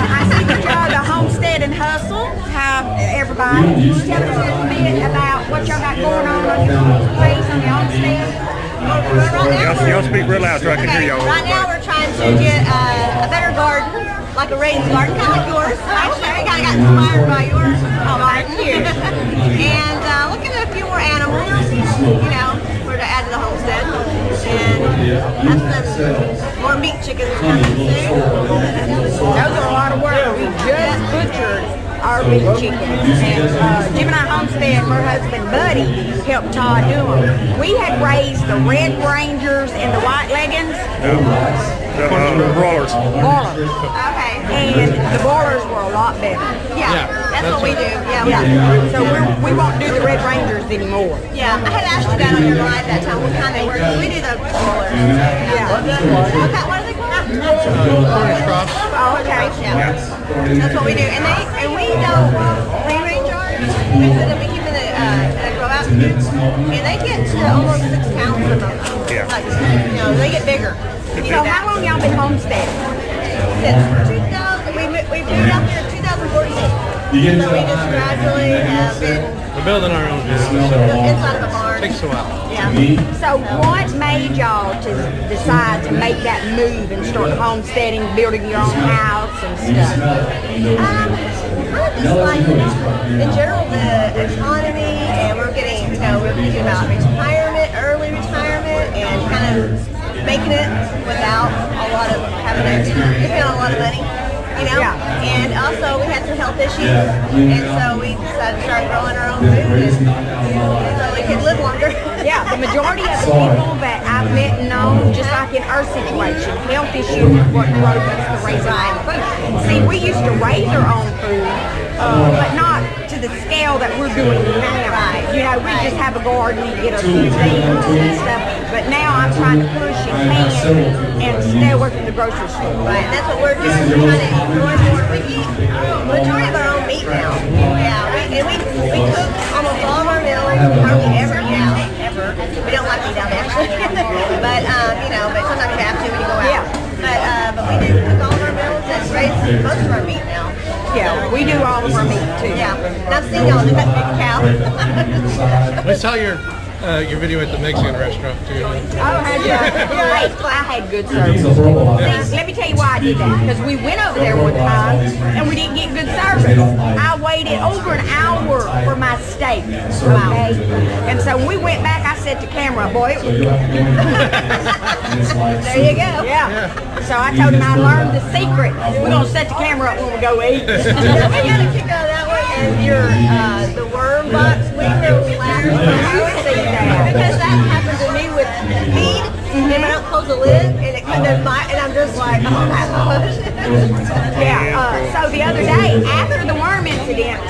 I see that y'all the homestead and hustle. How everybody tell us a little bit about what y'all got going on your place on the homestead. Y'all speak real loud so I can hear y'all. Right now we're trying to get a better garden, like a raised garden, kind of like yours. Actually, I got inspired by yours. Oh, thank you. And looking at a few more animals, for to add to the homestead. And that's more meat chickens coming soon. Those are a lot of work. We just butchered our meat chickens. And Jim and I homestead, her husband Buddy helped Todd do them. We had raised the red rangers and the white leggings. The broilers. Broilers. Okay. And the broilers were a lot better. Yeah, that's what we do. Yeah. So we won't do the red rangers anymore. Yeah, I had asked you that on your live that time. What kind they were? We do the broilers. Yeah. What are they called? Cornish cross. Oh, okay. Yeah. That's what we do. And we don't free-range ours. Instead of we keep in the grow out kids, and they get to almost 6 pounds of them. Yeah. Like, they get bigger. So how long y'all been homesteading? Since 2000, we moved out there in 2014. So we just gradually have been We're building our own business. inside of a barn. Takes a while. Yeah. So what made y'all to decide to make that move and start homesteading, building your own house and stuff? I just like, in general, the economy, and we're getting, we're thinking about retirement, early retirement, and kind of making it without a lot of having to spend a lot of money, Yeah. And also we had some health issues, and so we decided to start growing our own food, so we could live longer. Yeah, the majority of the people that I've met and known, just like in our situation, health issues is what drove us to raise our own food. See, we used to raise our own food, but not to the scale that we're doing now. We just have a garden and get our food and stuff. But now I'm trying to push and stay away from the grocery store. Right, and that's what we're doing. We're trying to eat more and more. We eat majority of our own meat now. Yeah, we cook almost all of our meals, hardly ever out, ever. We don't like to eat out actually, but but sometimes we have to when you go out. Yeah. But we do cook all of our meals and raise most of our meat now. Yeah, we do all of our meat too. Yeah, and I've seen y'all do that big cow. I saw your video at the Mexican restaurant too. I had good service. See, let me tell you why I did that. Because we went over there one time and we didn't get good service. I waited over an hour for my steak. Okay? And so when we went back, I set the camera up. Boy, it was good. There you go. Yeah. So I told him I learned the secret. We're going to set the camera up when we go eat. We got a kick out of that one. And your the worm box, we were laughing. I always say that because that happened to me with feed. And I don't close the lid, and it kind of and I'm just like, oh my gosh. So the other day, after the worm incident,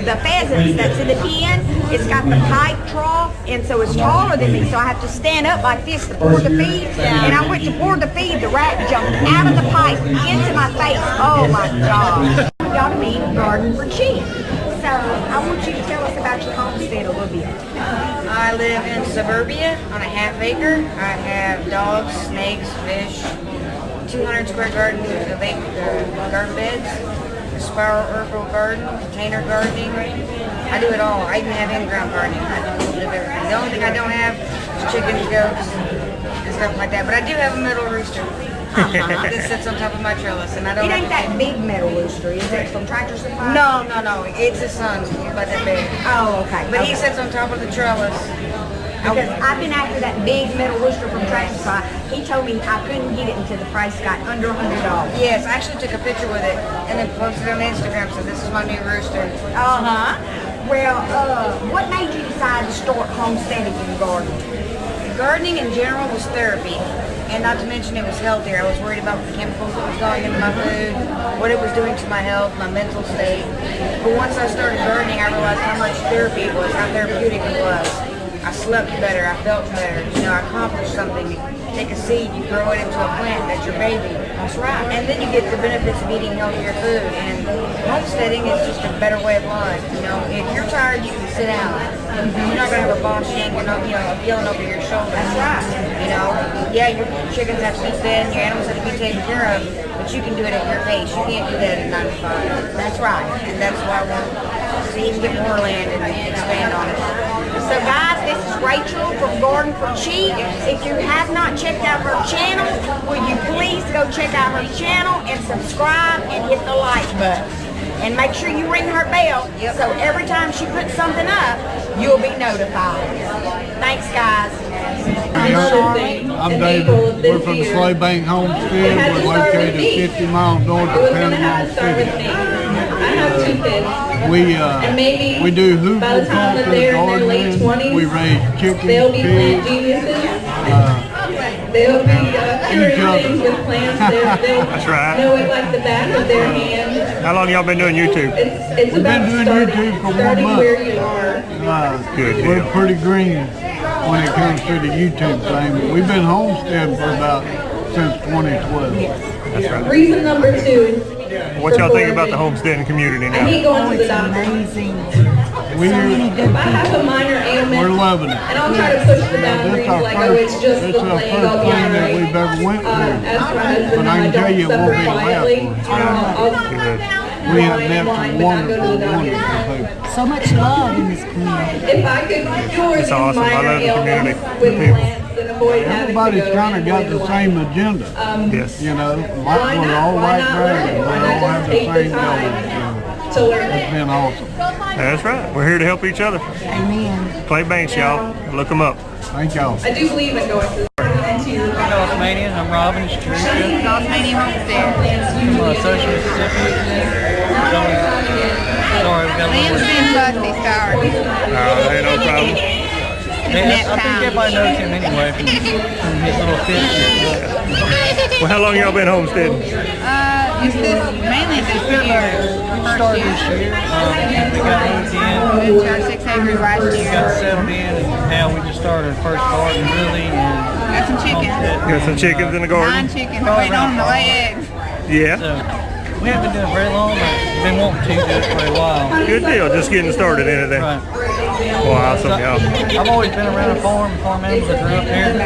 the pheasants that's in the pen, it's got the pipe trough, and so it's taller than me, so I have to stand up like this to pour the feed. And I went to pour the feed, the rat jumped out of the pipe into my face. Oh my God. Y'all to me garden for cheap. So I want you to tell us about your homestead a little bit. I live in suburbia on a half acre. I have dogs, snakes, fish, 200 square garden with garden beds, a spiral herbal garden, container gardening. I do it all. I even have in-ground gardening. I do a little bit of everything. The only thing I don't have is chickens, goats, and stuff like that. But I do have a metal rooster. This sits on top of my trellis, and I don't. It ain't that big metal rooster, is it? From Tractor Supply? No. It's his son. He's about that big. Oh, okay. But he sits on top of the trellis. Because I've been after that big metal rooster from Tractor Supply. He told me I couldn't get it until the price got under $100. Yes, I actually took a picture with it and then posted it on Instagram. So this is my new rooster. Well, what made you decide to start homesteading in the garden? Gardening in general was therapy, and not to mention it was healthier. I was worried about the chemicals that was going into my food, what it was doing to my health, my mental state. But once I started gardening, I realized how much therapy it was, how therapeutic it was. I slept better, I felt better, I accomplished something. You take a seed, you grow it into a plant, that's your baby. That's right. And then you get the benefits of eating healthier food. And homesteading is just a better way of life. If you're tired, you can sit down. You're not gonna have a boss yanking, yelling over your shoulder. That's right. yeah, your chickens have to be fed and your animals have to be taken care of, but you can do it at your pace. You can't do that at 9 to 5. That's right. And that's why I want to even get more land and expand on it. So guys, this is Rachel from Garden for Cheap. If you have not checked out her channel, will you please go check out her channel and subscribe and hit the like button. And make sure you ring her bell so every time she puts something up, you'll be notified. Thanks guys. I'm David. We're from the Slave Bank Homestead. We're located 50 miles north of Panama City. We do hoop gardening. We raise chickens, pigs. They'll be covering things with plants. That's right. Know it like the back of their hand. How long y'all been doing YouTube? It's We've about been doing YouTube for 1 starting month. where you are. Good deal. We're pretty green when it comes to the YouTube thing. We've been homesteading for about since 2012. That's right. Reason number 2. What y'all think about the homesteading community I now? hate going to the doctor. If I have a minor ailment, We're loving it. and I'll try to push the boundaries like, oh, it's just the That's our plague, first I'll be thing that alright. we've ever went through. Ask my husband, But I can don't tell you it won't suffer be the last quietly. one. I'll We have whine, met whine, some but not go to wonderful, the doctor. wonderful people. So much love in this community. If I could cure these awesome. I minor love the community. ailments with plants and avoid having to Everybody's go kind of got the same agenda. Yes. You know, Why we're not? all Why like not dragons. We learn? all Why not have just the take the same time goals. to learn It's it? been awesome. That's right. We're here to help each other. Amen. Clay Banks, y'all. Look them up. Thank y'all. I do believe in going to the Osmanian. I'm Robin. It's Teresa. Osmanian Homestead. From Social Mississippi. Sorry, we got a little... Ain't no problem. I think everybody knows him anyway from his little fit. Well, how long y'all been homesteading? It's mainly this year. We started this year. We got moved in. Moved to our 6 acres last We year. got settled in, and now we just started our first garden, really. And Got some chickens. Got some chickens in the 9 garden? chickens. Waiting on them to lay eggs. Yeah. So we haven't been doing it very long, but we've been wanting to do it for a while. Good deal. Just getting started in it then. Right. Well, awesome, y'all. I've always been around a farm animals. I grew up here. I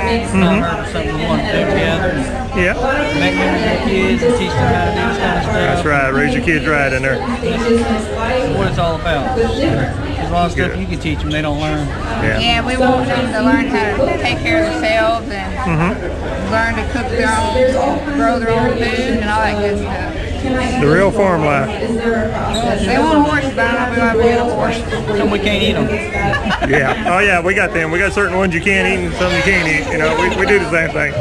heard of something we wanted to do together. Yeah. Make memories with kids and teach them how to do this kind of stuff. That's right. Raise your kids right in there. That's what it's all about. There's a lot of stuff you can teach them they don't learn. Yeah. Yeah, we want them to learn how to take care of themselves and learn to cook their own, grow their own food and all that good stuff. The real farm life. They want horses, but I don't know if we want a horse. Some we can't eat them. Yeah. Oh, yeah. We got them. We got certain ones you can't eat and some you can't eat. You know, we do the same thing. We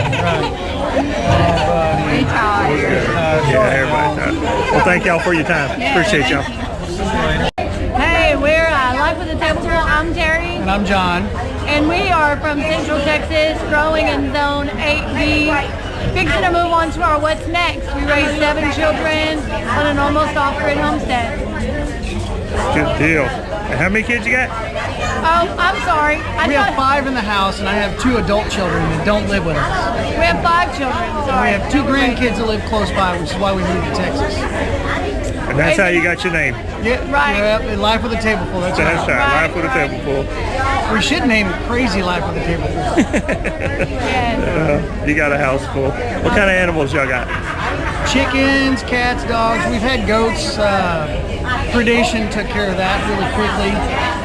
tired. Yeah, everybody's tired. Well, thank y'all for your time. Appreciate y'all. Hey, we're Life with the Table Tour. I'm Terry, And I'm John. and we are from Central Texas, growing in Zone 8B. Fixing to move on to our What's Next. We raised 7 children on an almost off-grid homestead. Good deal. And how many kids you got? Oh, I'm sorry. We have 5 in the house, and I have 2 adult children that don't live with us. We have 5 children. We Sorry. have 2 grandkids that live close by, which is why we moved to Texas. And that's how you got your name. Yeah, Right. Yep, and Life with a Table Full. That's That's right. right. Life with a table full. We should name it Crazy Life with a Table Full. Yes. You got a house full. What kind of animals y'all got? Chickens, cats, dogs. We've had goats. Predation took care of that really quickly.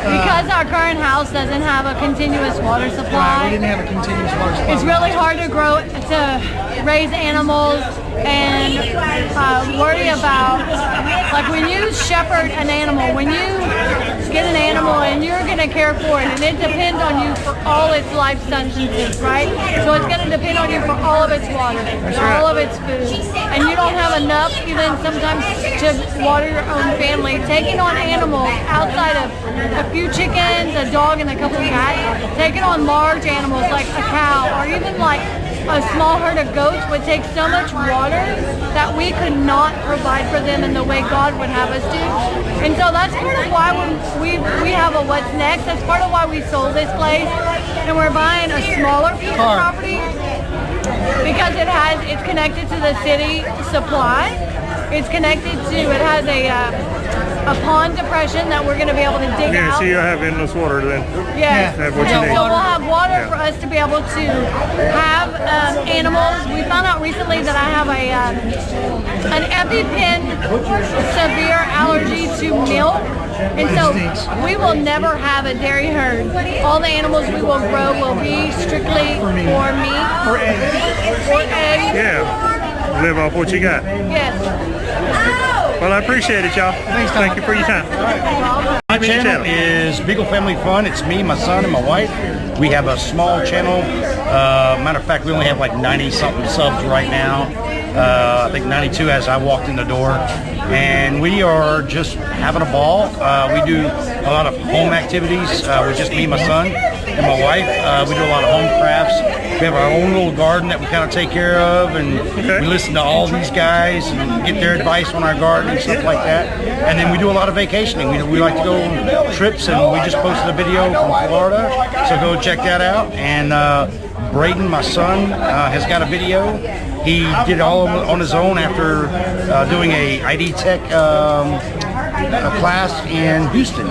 Because our current house doesn't have a continuous water We supply, didn't have a continuous water supply. it's really hard to raise animals and worry about, like when you shepherd an animal, when you get an animal and you're going to care for it, and it depends on you for all its life substances, right? So it's going to depend on you for all of its water, all of its food, and you don't have enough even sometimes to water your own family. Taking on animals outside of a few chickens, a dog, and a couple of cats, taking on large animals like a cow or even like a small herd of goats would take so much water that we could not provide for them in the way God would have us do. And so that's part of why we have a What's Next. That's part of why we sold this place, and we're buying a smaller piece of property because it's connected to the city supply. It's connected to, it has a pond depression that we're going to be able to dig Yeah, out. so you'll have endless water then. Yes. Have what you So need. we'll have water for us to be able to have animals. We found out recently that I have an EpiPen severe allergy to milk. And so we will never have a dairy herd. All the animals we will grow will be strictly for meat. For eggs. Yeah. Live off what you got. Yes. Well, I appreciate it, y'all. Thank you for your time. My channel is Beagle Family Fun. It's me, my son, and my wife. We have a small channel. Matter of fact, we only have like 90-something subs right now. I think 92 as I walked in the door. And we are just having a ball. We do a lot of home activities with just me, my son, and my wife. We do a lot of home crafts. We have our own little garden that we kind of take care of, and we listen to all these guys and get their advice on our garden and stuff like that. And then we do a lot of vacationing. We like to go on trips, and we just posted a video from Florida, so go check that out. And Braden, my son, has got a video. He did it all on his own after doing a ID Tech class in Houston,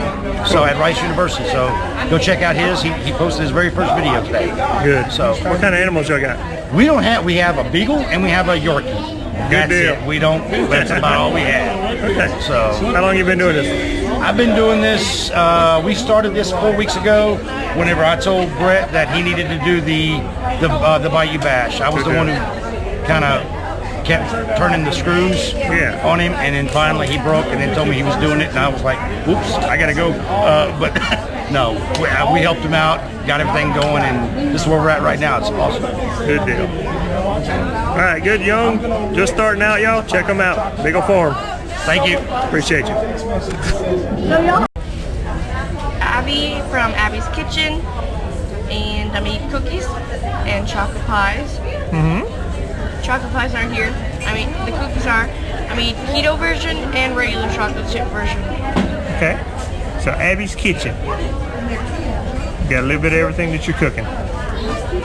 so at Rice University. So go check out his. He posted his very first video today. Good. So what kind of animals y'all got? We have a Beagle and we have a Yorkie. That's deal. it. We don't. That's about all we have. Okay. So how long you been doing this? I've been doing this. We started this 4 weeks ago. Whenever I told Brett that he needed to do the Bayou Bash, I was the one who kind of kept turning the screws on him, and then finally he broke and then told me he was doing it, and I was like, oops, I gotta go. But no, we helped him out, got everything going, and this is where we're at right now. It's awesome. Good deal. All right, good young, just starting out, y'all. Check them out. Beagle Farm. Thank you. Appreciate you. Abby from Abby's Kitchen, and I make cookies and chocolate pies. Chocolate pies aren't here. I mean, the cookies are. I mean, keto version and regular chocolate chip version. Okay. So Abby's Kitchen. You got a little bit of everything that you're cooking.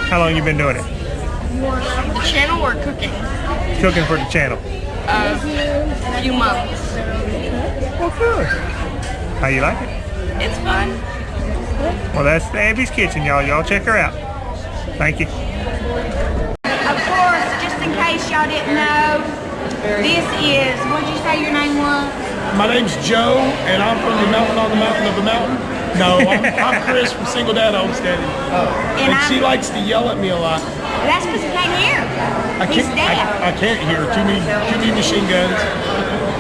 How long you been doing it? The channel or cooking? Cooking for the channel. A few months. Well, good. How you like it? It's fun. Well, that's Abby's Kitchen, y'all. Y'all check her out. Thank you. Of course, just in case y'all didn't know, this is, what did you say your name was? My name's Joe, and I'm from the mountain on the mountain of the mountain. No, I'm Chris from Single Dad Homesteading. And she likes to yell at me a lot. That's because he can't hear. He's deaf. I can't hear. Too many machine guns.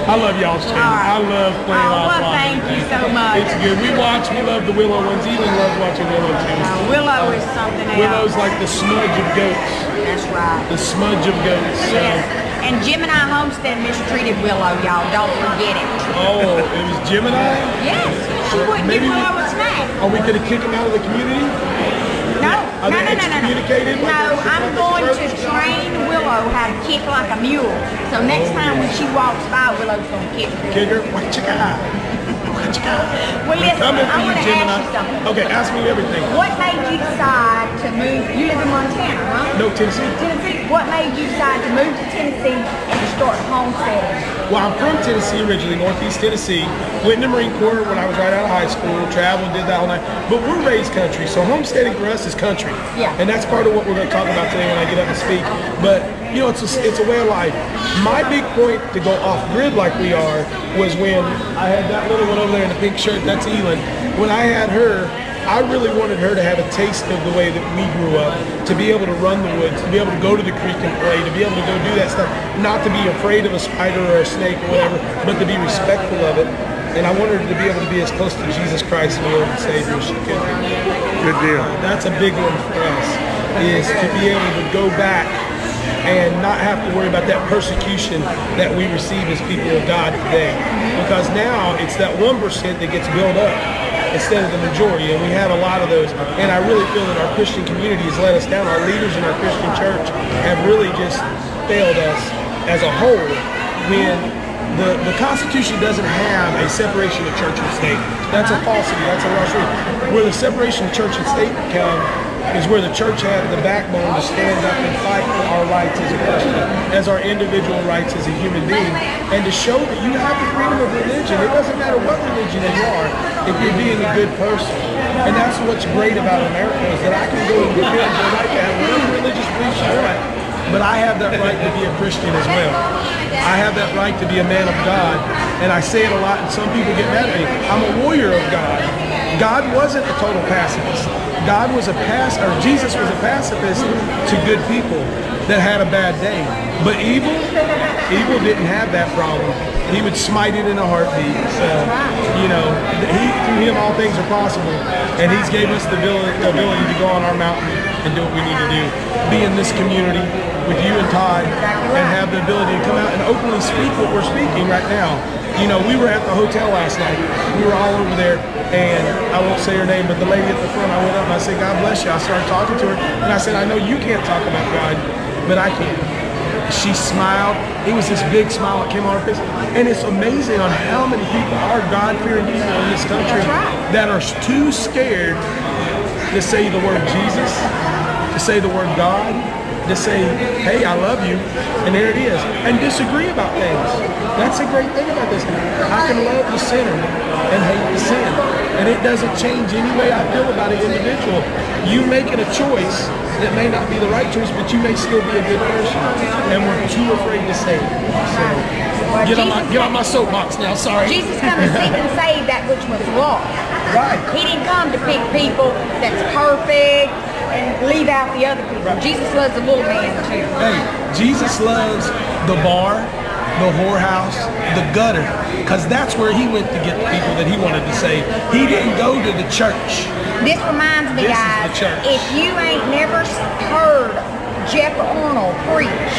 I love y'all's channel. I love playing offline. Thank you so much. It's good. We love the Willow ones. Even loves watching Willow too. Willow is something else. Willow's like the smudge of goats. That's right. The smudge of goats. So. Yes. And Gemini Homestead mistreated Willow, y'all. Don't forget it. Oh, it was Gemini? Yes. She wouldn't give Willow a snack. Are we going to kick him out of the community? No. No, I'm going to train Willow how to kick like a mule. So next time when she walks by, Willow's going to kick her. Kick her? What you got? Well, listen, I want to ask you something. Okay, ask me everything. What made you decide to move? You live in Montana, huh? No, Tennessee. Tennessee. What made you decide to move to Tennessee and to start homesteading? Well, I'm from Tennessee originally, Northeast Tennessee. Went in the Marine Corps when I was right out of high school, traveled, did that whole night. But we're raised country, so homesteading for us is country. Yeah. And that's part of what we're going to talk about today when I get up and speak. But, you know, it's a way of life. My big point to go off-grid like we are was when I had that little one over there in the pink shirt, that's Elin. When I had her, I really wanted her to have a taste of the way that we grew up, to be able to run the woods, to be able to go to the creek and play, to be able to go do that stuff, not to be afraid of a spider or a snake or whatever, but to be respectful of it. And I wanted her to be able to be as close to Jesus Christ, Lord and Savior, as she could be. Good deal. That's a big one for us, is to be able to go back and not have to worry about that persecution that we receive as people of God today. Because now it's that 1% that gets built up instead of the majority, and we have a lot of those. And I really feel that our Christian community has let us down. Our leaders in our Christian church have really just failed us as a whole when the Constitution doesn't have a separation of church and state. That's a falsity. That's a lost truth. Where the separation of church and state come is where the church had the backbone to stand up and fight for our rights as a Christian, as our individual rights as a human being, and to show that you have the freedom of religion. It doesn't matter what religion you are if you're being a good person. And that's what's great about America, is that I can go and get the right to have whatever religious beliefs you want. but I have that right to be a Christian as well. I have that right to be a man of God, and I say it a lot, and some people get mad at me. I'm a warrior of God. God wasn't a total pacifist. God was Jesus was a pacifist to good people that had a bad day. But evil didn't have that problem. He would smite it in a heartbeat. Through him all things are possible, and he's gave us the ability to go on our mountain and do what we need to do. Be in this community with you and Todd, and have the ability to come out and openly speak what we're speaking right now. We were at the hotel last night. We were all over there, and I won't say her name, but the lady at the front, I went up and I said, God bless you. I started talking to her, and I said, I know you can't talk about God, but I can. She smiled. It was this big smile that came on her face. And it's amazing on how many people are God-fearing people in this country that are too scared to say the word Jesus, to say the word God, to say, hey, I love you, and there it is, and disagree about things. That's a great thing about this. I can love the sinner and hate the sin, and it doesn't change any way I feel about an individual. You making a choice that may not be the right choice, but you may still be a good person, and we're too afraid to say it. So, get on my soapbox now, sorry. Jesus come to seek and save that which was lost. Right. He didn't come to pick people that's perfect and leave out the other people. Jesus loves the little man too. Hey, Jesus loves the bar, the whorehouse, the gutter, because that's where he went to get the people that he wanted to save. He didn't go to the church. This reminds me, guys, if you ain't never heard Jeff Arnold preach,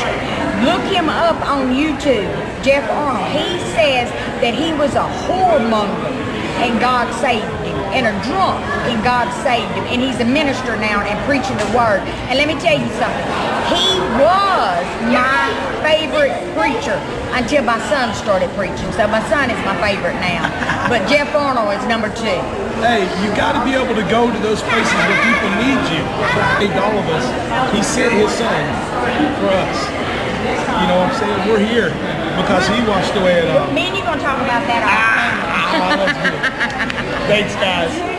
look him up on YouTube. Jeff Arnold, he says that he was a whoremonger and God saved him, and a drunk and God saved him, and he's a minister now and preaching the word. And let me tell you something, he was my favorite preacher until my son started preaching. So my son is my favorite now, but Jeff Arnold is number 2. Hey, you got to be able to go to those places where people need you. He saved all of us. He sent his son for us. You know what I'm saying? We're here because he washed away it all. Me and you gonna talk about that all the time. That's good. Thanks, guys.